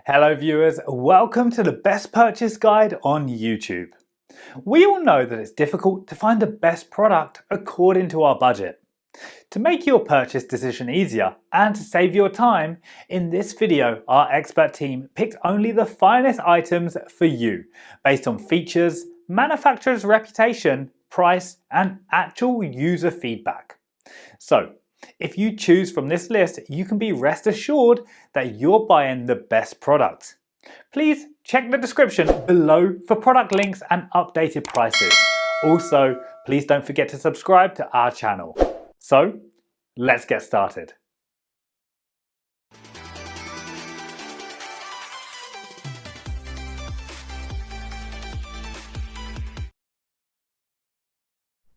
Hello viewers, welcome to the best purchase guide on YouTube. We all know that it's difficult to find the best product according to our budget. To make your purchase decision easier and to save your time, in this video our expert team picked only the finest items for you based on features, manufacturer's reputation, price and actual user feedback. So, if you choose from this list, you can be rest assured that you're buying the best product. Please check the description below for product links and updated prices. Also, please don't forget to subscribe to our channel. So, let's get started.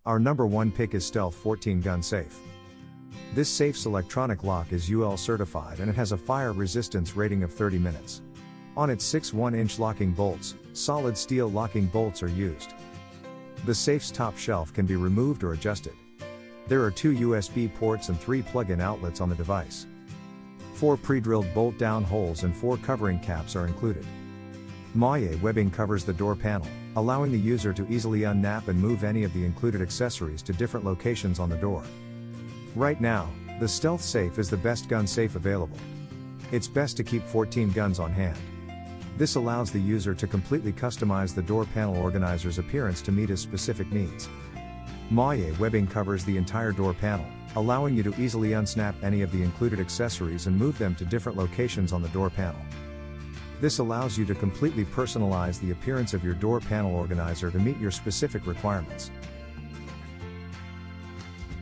Our number one pick is Stealth 14 Gun Safe. This safe's electronic lock is UL certified and it has a fire resistance rating of 30 minutes. On its 6 1-inch locking bolts, solid steel locking bolts are used. The safe's top shelf can be removed or adjusted. There are 2 USB ports and 3 plug-in outlets on the device. 4 pre-drilled bolt-down holes and 4 covering caps are included. Maille webbing covers the door panel, allowing the user to easily unnap and move any of the included accessories to different locations on the door. Right now, the Stealth Safe is the best gun safe available. It's best to keep 14 guns on hand. This allows the user to completely customize the door panel organizer's appearance to meet his specific needs. Maille webbing covers the entire door panel, allowing you to easily unsnap any of the included accessories and move them to different locations on the door panel. This allows you to completely personalize the appearance of your door panel organizer to meet your specific requirements.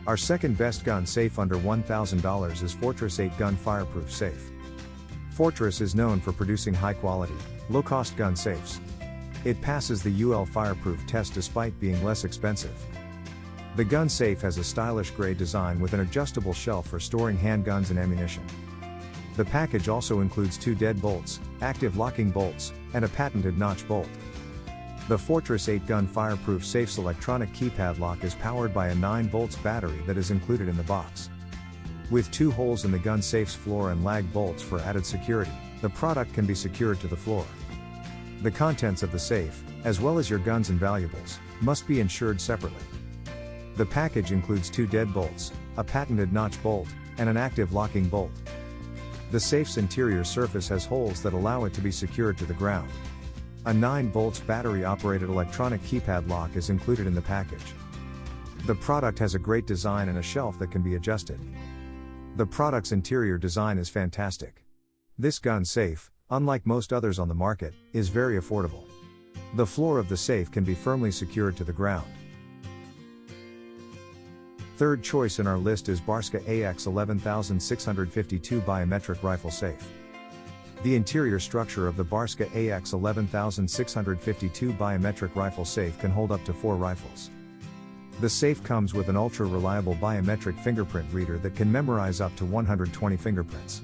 Our second best gun safe under $1,000 is Fortress 8 Gun Fireproof Safe. Fortress is known for producing high-quality, low-cost gun safes. It passes the UL fireproof test despite being less expensive. The gun safe has a stylish gray design with an adjustable shelf for storing handguns and ammunition. The package also includes 2 deadbolts, active locking bolts, and a patented notch bolt. The Fortress 8 Gun Fireproof Safe's electronic keypad lock is powered by a 9 volts battery that is included in the box. With 2 holes in the gun safe's floor and lag bolts for added security, the product can be secured to the floor. The contents of the safe, as well as your guns and valuables, must be insured separately. The package includes 2 deadbolts, a patented notch bolt, and an active locking bolt. The safe's interior surface has holes that allow it to be secured to the ground. A 9 volts battery-operated electronic keypad lock is included in the package. The product has a great design and a shelf that can be adjusted. The product's interior design is fantastic. This gun safe, unlike most others on the market, is very affordable. The floor of the safe can be firmly secured to the ground. Third choice in our list is Barska AX 11652 Biometric Rifle Safe. The interior structure of the Barska AX 11652 Biometric Rifle Safe can hold up to 4 rifles. The safe comes with an ultra-reliable biometric fingerprint reader that can memorize up to 120 fingerprints.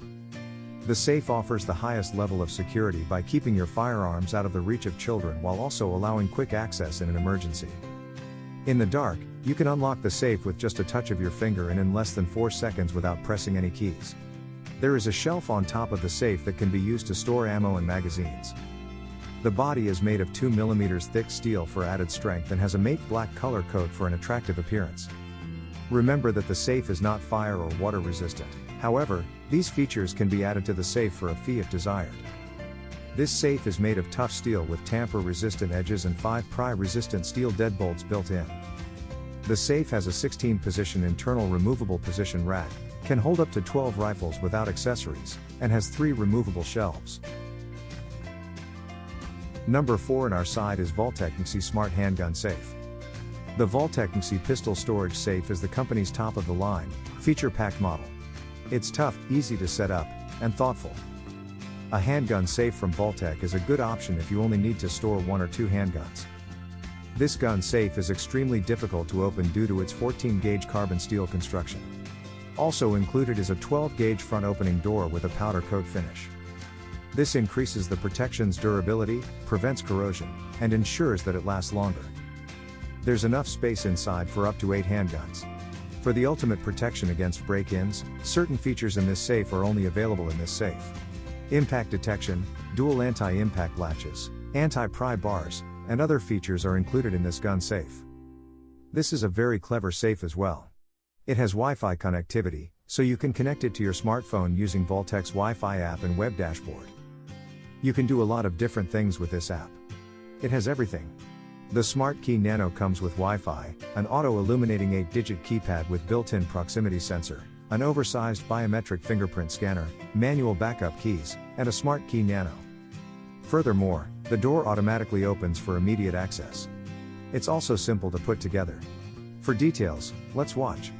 The safe offers the highest level of security by keeping your firearms out of the reach of children while also allowing quick access in an emergency. In the dark, you can unlock the safe with just a touch of your finger and in less than 4 seconds without pressing any keys. There is a shelf on top of the safe that can be used to store ammo and magazines. The body is made of 2 mm thick steel for added strength and has a matte black color coat for an attractive appearance. Remember that the safe is not fire or water resistant, however, these features can be added to the safe for a fee if desired. This safe is made of tough steel with tamper-resistant edges and 5 pry-resistant steel deadbolts built in. The safe has a 16-position internal removable position rack, can hold up to 12 rifles without accessories, and has 3 removable shelves. Number 4 in our side is Vaultec Smart Handgun Safe. The Vaultec Pistol Storage Safe is the company's top-of-the-line, feature-packed model. It's tough, easy to set up, and thoughtful. A handgun safe from Vaultec is a good option if you only need to store 1 or 2 handguns. This gun safe is extremely difficult to open due to its 14-gauge carbon steel construction. Also included is a 12-gauge front opening door with a powder coat finish. This increases the protection's durability, prevents corrosion, and ensures that it lasts longer. There's enough space inside for up to 8 handguns. For the ultimate protection against break-ins, certain features in this safe are only available in this safe. Impact detection, dual anti-impact latches, anti-pry bars, and other features are included in this gun safe. This is a very clever safe as well. It has Wi-Fi connectivity, so you can connect it to your smartphone using Vaultek's Wi-Fi app and web dashboard. You can do a lot of different things with this app. It has everything. The Smart Key Nano comes with Wi-Fi, an auto-illuminating 8-digit keypad with built-in proximity sensor, an oversized biometric fingerprint scanner, manual backup keys, and a Smart Key Nano. Furthermore, the door automatically opens for immediate access. It's also simple to put together. For details, let's watch.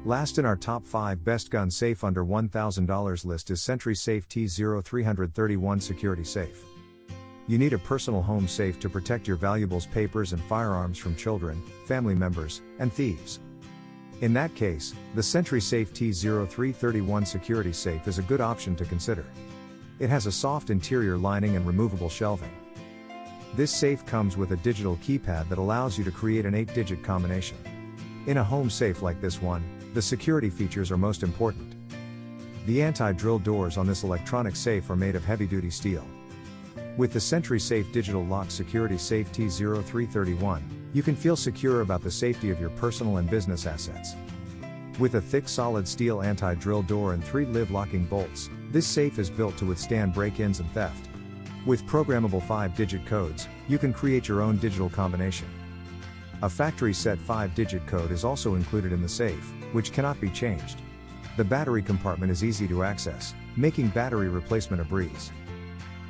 Last in our top 5 best gun safe under $1,000 list is SentrySafe T0331 Security Safe. You need a personal home safe to protect your valuables, papers, and firearms from children, family members, and thieves. In that case, the SentrySafe T0331 Security Safe is a good option to consider. It has a soft interior lining and removable shelving. This safe comes with a digital keypad that allows you to create an 8-digit combination. In a home safe like this one, the security features are most important. The anti-drill doors on this electronic safe are made of heavy-duty steel. With the SentrySafe Digital Lock Security Safe T0331, you can feel secure about the safety of your personal and business assets. With a thick solid steel anti-drill door and 3 live locking bolts, this safe is built to withstand break-ins and theft. With programmable 5-digit codes, you can create your own digital combination. A factory-set 5-digit code is also included in the safe, which cannot be changed. The battery compartment is easy to access, making battery replacement a breeze.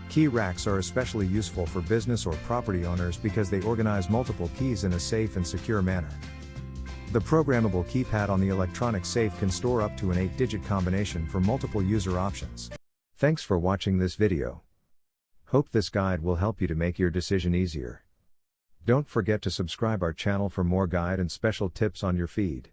Key racks are especially useful for business or property owners because they organize multiple keys in a safe and secure manner. The programmable keypad on the electronic safe can store up to an 8-digit combination for multiple user options. Thanks for watching this video. Hope this guide will help you to make your decision easier. Don't forget to subscribe our channel for more guide and special tips on your feed.